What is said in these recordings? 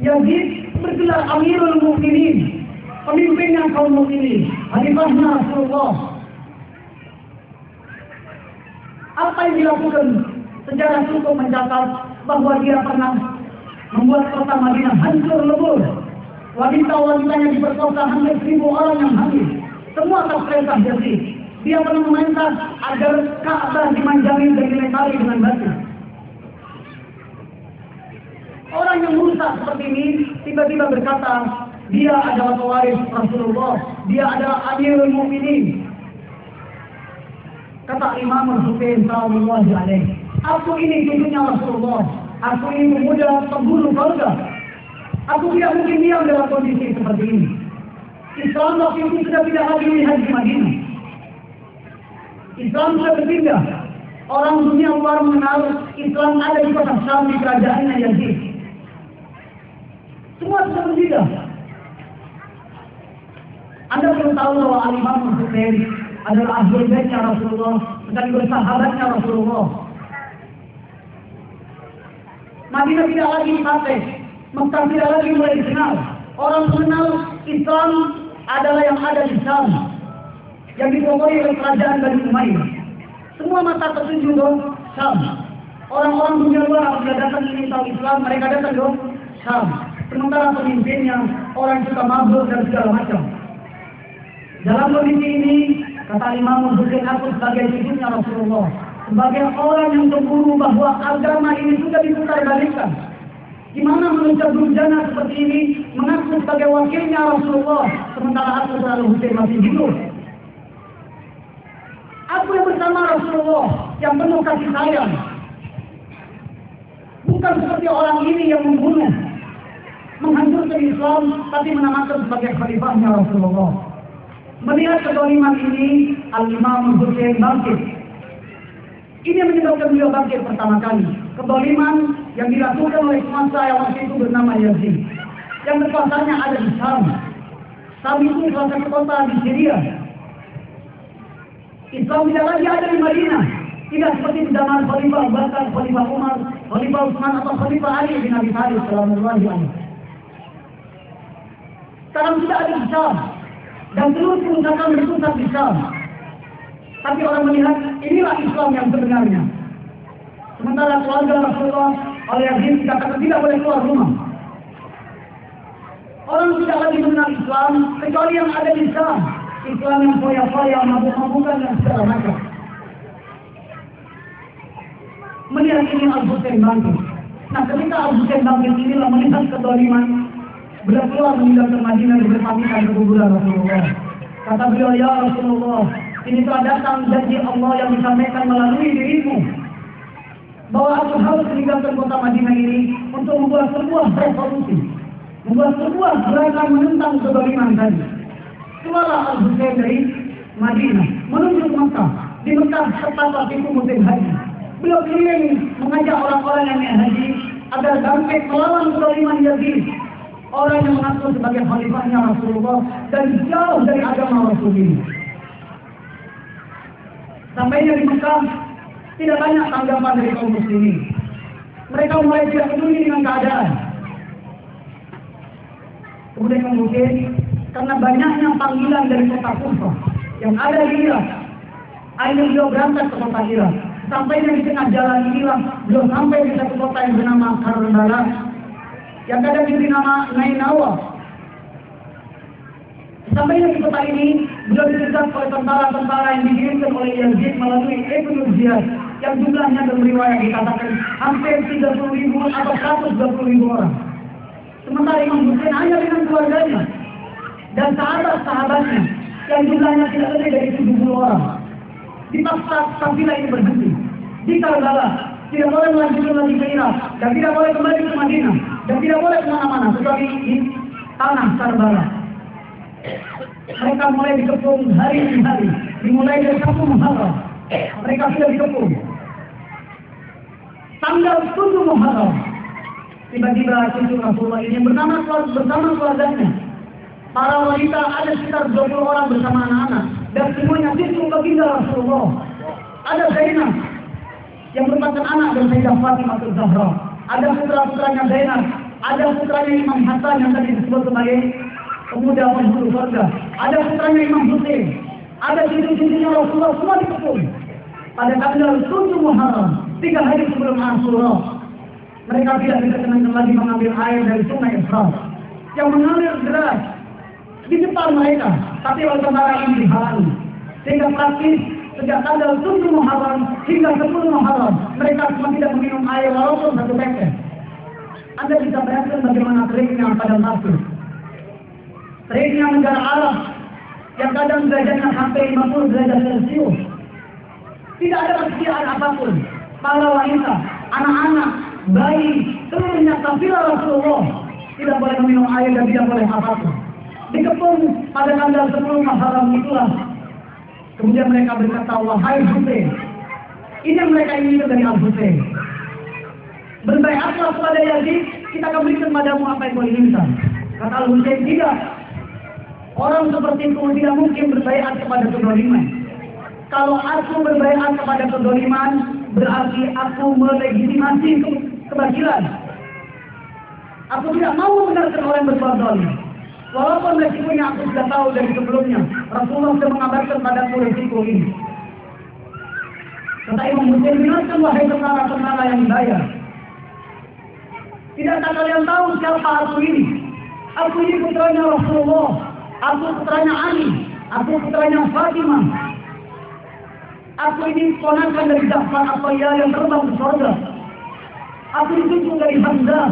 Yazid bergelar Amirul Mukminin, pemimpinnya kaum mukminin, khalifahnya Rasulullah. Apa yang dilakukan? Sejarah cukup mencatat bahwa dia pernah membuat kota Madinah hancur lebur. Wanita-wanitanya diperkosa, hampir 1000 orang yang hamil. Semua atas perintah Yazid. Dia pernah memerintah agar Ka'bah dimanjari dan dilempari dengan batu. Orang yang merusak seperti ini tiba-tiba berkata, dia adalah pewaris Rasulullah, dia adalah Amirul Mukminin. Kata Imam Al-Husain sallallahu alaihi, aku ini cucunya Rasulullah, aku ini pemuda pembunuh keluarga. Aku tidak mungkin diam dalam kondisi seperti ini. Islam waktu itu sudah tidak lagi melihat di Madinah. Islam sudah berpindah. Orang dunia luar mengenal Islam ada di kota Syam di kerajaannya Yazid. Semua sudah berpindah. Anda perlu tahu bahwa Al-Imam Al-Husain adalah ahli baitnya Rasulullah, sekaligus sahabatnya Rasulullah. Madinah tidak lagi dipakai, Mekah tidak lagi mulai dikenal. Orang mengenal Islam adalah yang ada di Syam, yang dipokoi oleh kerajaan Bani Umayyah. Semua mata tertuju ke Syam. Orang-orang dunia luar apabila datang ingin tahu Islam, mereka datang ke Syam. Sementara pemimpinnya orang suka mabuk dan segala macam. Dalam kondisi ini, kata Imam Al-Husain, aku sebagai cucunya Rasulullah, sebagai orang yang berburu bahwa agama ini sudah diputarbalikkan. Gimana manusia durjana seperti ini mengaku sebagai wakilnya Rasulullah, sementara aku selalu Husain masih hidup. Aku yang bersama Rasulullah, yang penuh kasih sayang. Bukan seperti orang ini yang membunuh, menghancurkan Islam, tapi menamakan sebagai khalifahnya Rasulullah. Melihat kezaliman ini, Al-Imam Al-Husain bangkit. Ini yang menyebabkan beliau bangkit pertama kali. Kezaliman yang dilakukan oleh penguasa yang waktu itu bernama Yazid, yang berkuasanya ada di Syam. Syam itu salah satu kota di Syria. Islam tidak lagi ada di Madinah. Tidak seperti di zaman Khalifah Abu Bakar, Khalifah Umar, Khalifah Utsman atau Khalifah Ali bin Abi Thalib sallallahu alaihi. Sekarang tidak ada di Syam. Dan terus kerusakan berpusat di Syam. Tapi orang melihat inilah Islam yang sebenarnya. Sementara keluarga Rasulullah oleh Yazid dikatakan tidak boleh keluar rumah. Orang tidak lagi mengenal Islam kecuali yang ada di Syam. Islam yang foya-foya, mabuk-mabukan dan segala macam. Melihat ini Al-Husain bangkit. Nah, ketika Al-Husain bangkit inilah melihat kezaliman, beliau keluar meninggalkan Madinah dan berpamitan ke kuburan Rasulullah. Kata beliau, ya Rasulullah, ini telah datang janji Allah yang disampaikan melalui dirimu, bahwa aku harus meninggalkan kota Madinah ini untuk membuat sebuah revolusi, membuat sebuah gerakan menentang kezaliman tadi. Keluarlah Al-Husain dari Madinah menuju ke Mekah. Di Mekah tepat waktu itu musim haji. Beliau keliling mengajak orang-orang yang naik haji agar bangkit melawan kezaliman Yazid, orang yang mengaku sebagai khalifahnya Rasulullah dan jauh dari agama Rasul ini. Sampainya di Mekah, tidak banyak tanggapan dari kaum muslimin. Mereka mulai tidak peduli dengan keadaan. Kemudian mungkin karena banyaknya panggilan dari kota Kufa yang ada di Irak, akhirnya beliau berangkat ke kota Irak. Sampainya di tengah jalan inilah beliau sampai di satu kota yang bernama Karbala, yang kadang diberi nama Nainawa. Sampainya di kota ini, beliau disergap oleh tentara-tentara yang dikirimkan oleh Yazid melalui Ibnu Ziyad, yang jumlahnya dalam riwayat dikatakan hampir 30.000 atau 120.000 orang. Sementara Imam Husain hanya dengan keluarganya dan sahabat-sahabatnya yang jumlahnya tidak lebih dari 70 orang. Dipaksa kafilah ini berhenti di Karbala. Tidak boleh melanjutkan lagi ke Irak dan tidak boleh kembali ke Madinah dan tidak boleh kemana-mana kecuali di tanah Karbala. Mereka mulai dikepung hari demi hari, dimulai dari 1 Muharram. Mereka sudah dikepung. Tanggal 7 Muharram, tiba-tiba cucu Rasulullah ini bersama keluarganya. Para wanita ada sekitar 20 orang bersama anak-anak dan semuanya cucu baginda Rasulullah. Ada Zainab yang merupakan anak dari Sayyidah Fatimah Zahra. Ada putra-putranya Zainab, Ada putranya Imam Hasan yang tadi disebut sebagai pemuda penghulu surga. Ada putranya Imam Husain. Ada cucu-cucunya Rasulullah semua dikepung. Pada tanggal 7 Muharram, 3 hari sebelum Asyura, mereka tidak diperkenankan lagi mengambil air dari sungai Efrat yang mengalir deras di depan mereka, tapi oleh tentara ini dihalangi. Sehingga praktis sejak tanggal 7 Muharram hingga 10 Muharram mereka semua tidak meminum air walaupun satu tetes. Anda bisa bayangkan bagaimana teriknya padang pasir, teriknya negara Arab yang kadang derajatnya sampai 50 derajat Celcius. Tidak ada persediaan apapun. Para wanita, anak-anak, bayi, seluruhnya kafilah Rasulullah tidak boleh meminum air dan tidak boleh apapun. Dikepung pada tanggal 10 Muharram itulah. Kemudian mereka berkata, wahai Husain, ini yang mereka inginkan dari Al-Husain. Berbaiatlah kepada Yazid, kita akan berikan padamu apa yang kau inginkan. Kata Al-Husain, tidak. Orang seperti itu tidak mungkin berbaiat kepada kezaliman. Kalau aku berbaiat kepada kezaliman, berarti aku melegitimasi kebajikan. Aku tidak mau membenarkan orang yang berbuat zalim. Walaupun resikonya aku sudah tahu dari sebelumnya. Rasulullah sudah mengabarkan padaku resiko ini. Kata Imam Husain, benarkan wahai tentara-tentara yang daya. Tidakkah kalian tahu siapa aku ini? Aku ini putranya Rasulullah. Aku putranya Ali. Aku putranya Fatimah. Aku ini ponakan dari Ja'far At-Tayyar yang terbang ke surga. Aku ditunjuk dari Hamzah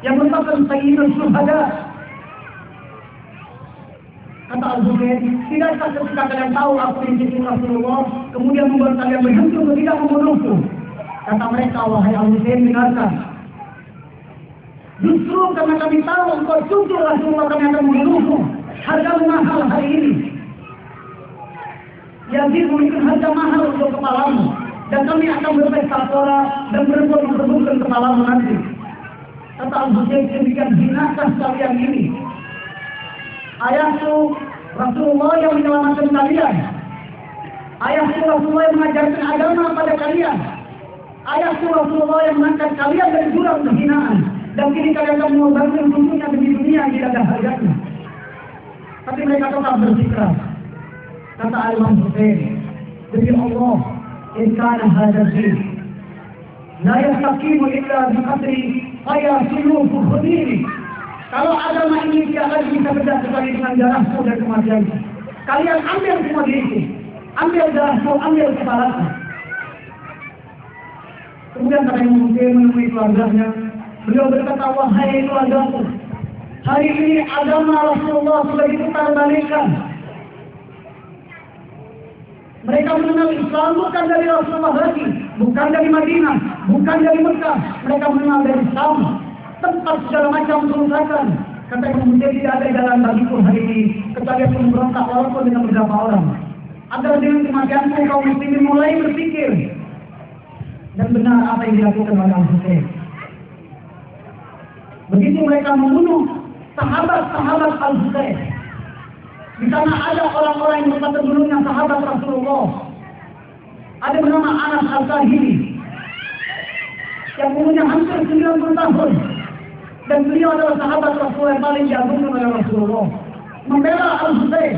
yang merupakan sayyidul syuhada. Kata Al-Husain, tidakkah ketika kalian tahu aku ini cucu Rasulullah, kemudian membuat kalian berhenti untuk tidak membunuhku? Kata mereka, wahai Al-Husain, benarkah? Justru karena kami tahu engkau cucu Rasulullah, kami akan membunuhmu. Harga mahal hari ini. Yazid memberikan harga mahal untuk kepalamu. Dan kami akan berpesta pora dan berebut-rebutkan kepalamu nanti. Kata Al-Husain, demikian binakah kalian ini? Ayahku Rasulullah yang menyelamatkan kalian. Ayahku Rasulullah yang mengajarkan agama pada kalian. Ayahku Rasulullah yang mengangkat kalian dari jurang kehinaan. Dan kini kalian akan mengorbankan susunya demi dunia yang tidak ada harganya. Tapi mereka tetap bersikeras. Kata Imam Husain, demi Allah, in kana hadha din la yastaqimu illa bi qadri ayasiluhu khudiri. Kalau agama ini tidak lagi bisa berdasar kecuali dengan darahku dan kematianku. Kalian ambil semua diriku, ambil darahku, ambil kepalaku. Kemudian kata Imam Husain menemui keluarganya. Beliau berkata, wahai keluargaku, hari ini agama Rasulullah sudah diputar balikkan. Mereka mengenal Islam bukan dari Rasulullah lagi, bukan dari Madinah, bukan dari Mekah. Mereka mengenal dari Syam, tempat segala macam kerusakan. Kata Imam Husain, tidak ada jalan bagiku hari ini kecuali aku memberontak walaupun dengan beberapa orang. Agar dengan kematianku kaum muslimin mulai berpikir. Dan benar apa yang dilakukan oleh Al-Husain. Begitu mereka membunuh sahabat-sahabat Al-Husain. Di sana ada orang-orang yang merupakan dulunya sahabat Rasulullah. Ada bernama Anas Al-Kahili yang umurnya hampir 90 tahun. Dan beliau adalah sahabat Rasulullah yang paling diagungkan oleh Rasulullah. Membela Al-Husain.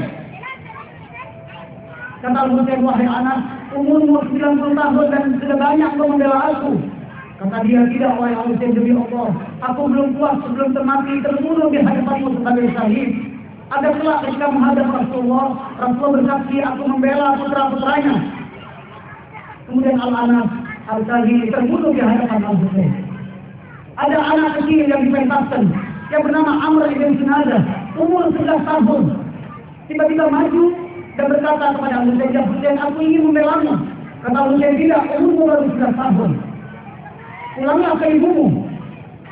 Kata Al-Husain, wahai Anas, umurmu 90 tahun dan sudah banyak untuk membela aku. Kata dia, tidak wahai Al-Husain, demi Allah, aku belum puas sebelum termati terbunuh di hadapanmu sebagai syahid. Ada kelak ketika menghadap Rasulullah, Rasulullah bersaksi aku membela putra-putranya. Kemudian Al-Anas Al-Kahili terbunuh di hadapan Al-Husain. Ada anak kecil yang dipentaskan yang bernama Amr ibn Sinadah, umur 11 tahun. Tiba-tiba maju dan berkata kepada Al-Husain, ya Husain, aku ingin membelamu. Kata Al-Husain, tidak, umurmu baru 11 tahun. Pulanglah ke ibumu.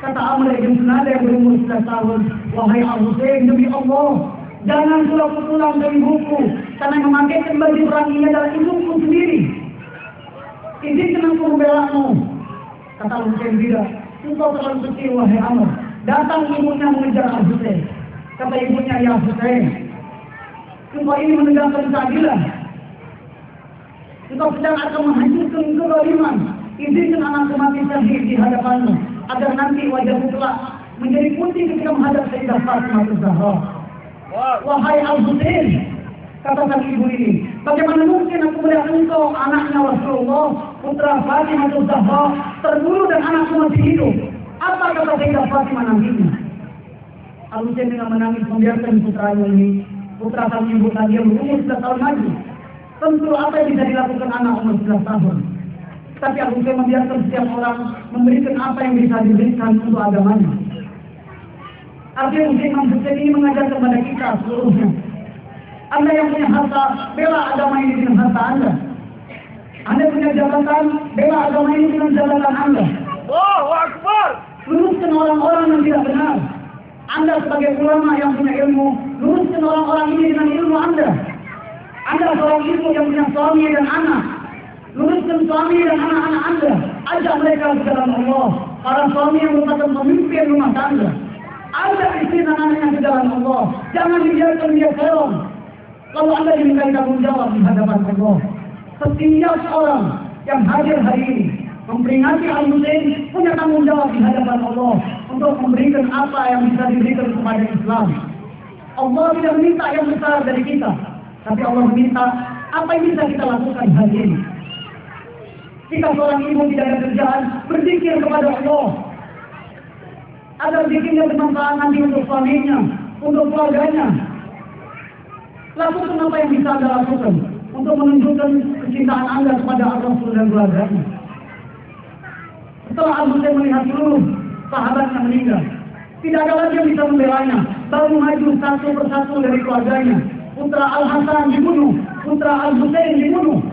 Kata Amr ibn Sinadah yang berumur 11 tahun, wahai Al-Husain, demi Allah, jangan suruh aku pulang ke ibuku, karena yang memakaikan baju perang ini adalah ibuku sendiri. Izinkan aku membelamu. Kata Al-Husain, tidak, engkau terlalu kecil wahai Amr. Datang ibunya mengejar Al-Husain. Kata ibunya, ya Husain, engkau ini menegakkan keadilan. Engkau sedang akan menghancurkan kezaliman. Izinkan anakku mati syahid di hadapanmu. agar nanti wajahmu kelak menjadi putih ketika menghadap Sayyidah Fatimah Az-Zahra. Wahai Al-Husain, kata sang ibu ini, bagaimana mungkin aku melihat engkau anaknya Rasulullah, putra Fatimah Az-Zahra, terbunuh dan anakmu masih hidup? Apa kata Sayyidah Fatimah nantinya? Al-Husain dengan menangis membiarkan putranya ini, putra sang ibu tadi yang berumur 11 tahun lagi. Tentu apa yang bisa dilakukan anak umur 11 tahun. Tapi Al-Husain membiarkan setiap orang memberikan apa yang bisa diberikan untuk agamanya. Artinya Imam Husain ini mengajar kepada kita seluruhnya. Anda yang punya harta, bela agama ini dengan harta Anda. Anda punya jabatan, bela agama ini dengan jabatan Anda. Allahu Akbar. Luruskan orang-orang yang tidak benar. Anda sebagai ulama yang punya ilmu, luruskan orang-orang ini dengan ilmu Anda. Anda seorang ibu yang punya suami dan anak, luruskan suami dan anak-anak Anda. Ajak mereka ke dalam Allah. Para suami yang merupakan pemimpin rumah tangga, ajak istri dan anaknya ke dalam Allah. Jangan dibiarkan dia serong. Lalu Anda diminta tanggung jawab di hadapan Allah. Setiap orang yang hadir hari ini memperingati Al-Husain punya tanggung jawab di hadapan Allah untuk memberikan apa yang bisa diberikan kepada Islam. Allah tidak minta yang besar dari kita, tapi Allah minta apa yang bisa kita lakukan hari ini. Jika seorang ibu tidak ada kerjaan, berzikir kepada Allah agar zikirnya bermanfaat nanti untuk suaminya, untuk keluarganya. Lakukan apa yang bisa Anda lakukan untuk menunjukkan kecintaan Anda kepada Rasul dan keluarganya. Setelah Al-Husain melihat seluruh sahabatnya meninggal, tidak ada lagi yang bisa membelanya. Baru maju satu persatu dari keluarganya. Putra Al-Hasan dibunuh, putra Al-Husain dibunuh.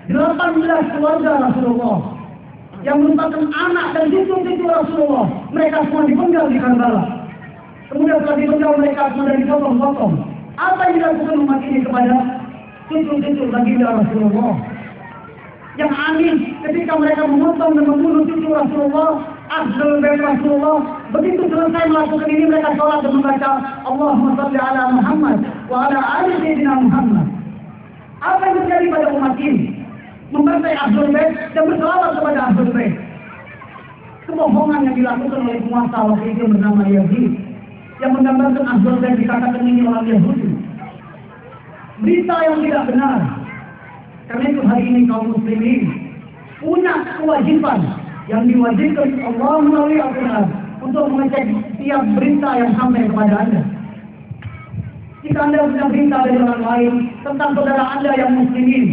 18 keluarga Rasulullah yang merupakan anak dan cucu-cucu Rasulullah, mereka semua dipenggal di Karbala. Kemudian setelah dipenggal mereka semua dipotong-potong. Apa yang dilakukan umat ini kepada cucu-cucu baginda Rasulullah? Yang aneh ketika mereka memotong dan membunuh cucu Rasulullah, Ahlul Bait Rasulullah, begitu selesai melakukan ini mereka sholat dan membaca Allahumma shalli ala Muhammad wa ala ali sayyidina Muhammad. Apa yang terjadi pada umat ini? Membantai Ahlul Bait dan berselawat kepada Ahlul Bait. Kebohongan yang dilakukan oleh penguasa waktu itu bernama Yazid, yang menggambarkan Ahlul Bait dikatakan ini orang Yahudi. Berita yang tidak benar. Karena itu hari ini kaum muslimin punya kewajiban yang diwajibkan Allah melalui Al-Quran untuk mengecek setiap berita yang sampai kepada Anda. Jika Anda punya berita dari orang lain tentang saudara Anda yang muslimin,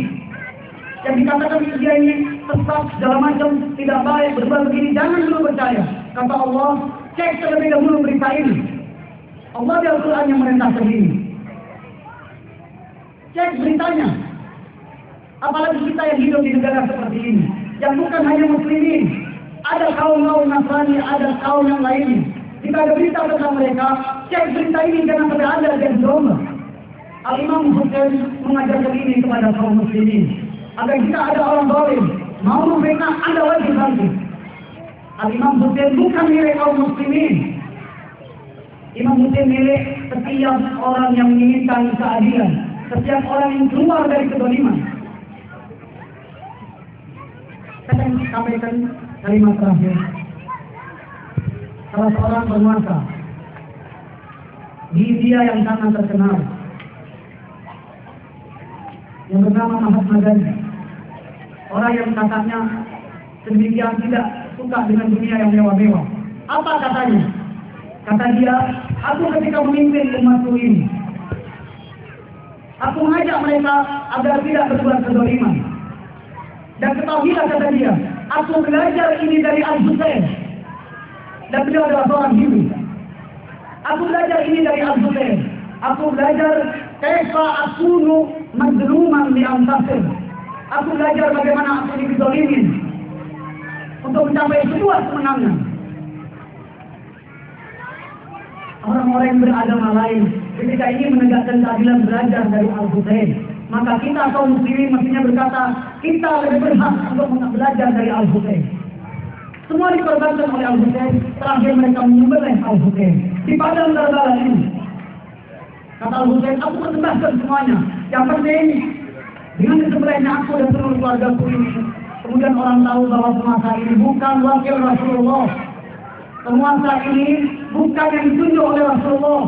yang dikatakan dia ini sesat, segala macam, tidak baik, berbuat begini, jangan dulu percaya. Kata Allah, cek terlebih dahulu berita ini. Allah di Al-Quran yang merintahkan ini. Cek beritanya. Apalagi kita yang hidup di negara seperti ini, yang bukan hanya muslimin, ada kaum-kaum Nasrani, ada kaum yang lain. Jika ada berita tentang mereka, cek berita ini, jangan sampai Anda dan domba. Al-Imam Husain mengajarkan ini kepada kaum muslimin, agar jika ada orang zalim mau membela, Anda wajib bantu. Al-Imam Husain bukan milik kaum muslimin. Imam Husain milik setiap orang yang menginginkan keadilan, setiap orang yang keluar dari kezaliman. Saya akan sampaikan kalimat terakhir. Salah seorang penguasa di India yang sangat terkenal, yang bernama Mahatma Gandhi, orang yang katanya sedemikian tidak suka dengan dunia yang mewah-mewah. Apa katanya? Kata dia, aku ketika memimpin umatku ini, aku mengajak mereka agar tidak berbuat kezaliman. Dan ketahuilah, kata dia, aku belajar ini dari Al-Husain. Dan beliau adalah seorang Hindu. Aku belajar ini dari Al-Husain. Aku belajar kaifa akunu mazluman li antasir. Aku belajar bagaimana aku dizalimin untuk mencapai sebuah kemenangan. Orang-orang yang beragama lain ketika ingin menegakkan keadilan belajar dari Al-Husain. Maka kita kaum muslimin mestinya berkata, kita lebih berhak untuk belajar dari Al-Husain. Semua dikorbankan oleh Al-Husain, terakhir mereka menyembelih Al-Husain di padang Karbala ini. Kata Al-Husain, aku persembahkan semuanya. Yang penting, dengan disembelihnya aku dan seluruh keluarga ini, Kemudian orang tahu bahwa penguasa ini bukan wakil Rasulullah. Penguasa ini bukan yang ditunjuk oleh Rasulullah.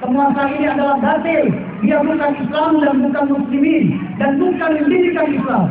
Penguasa ini adalah batil. Dia bukan Islam dan bukan muslimin dan bukan pendidikan Islam.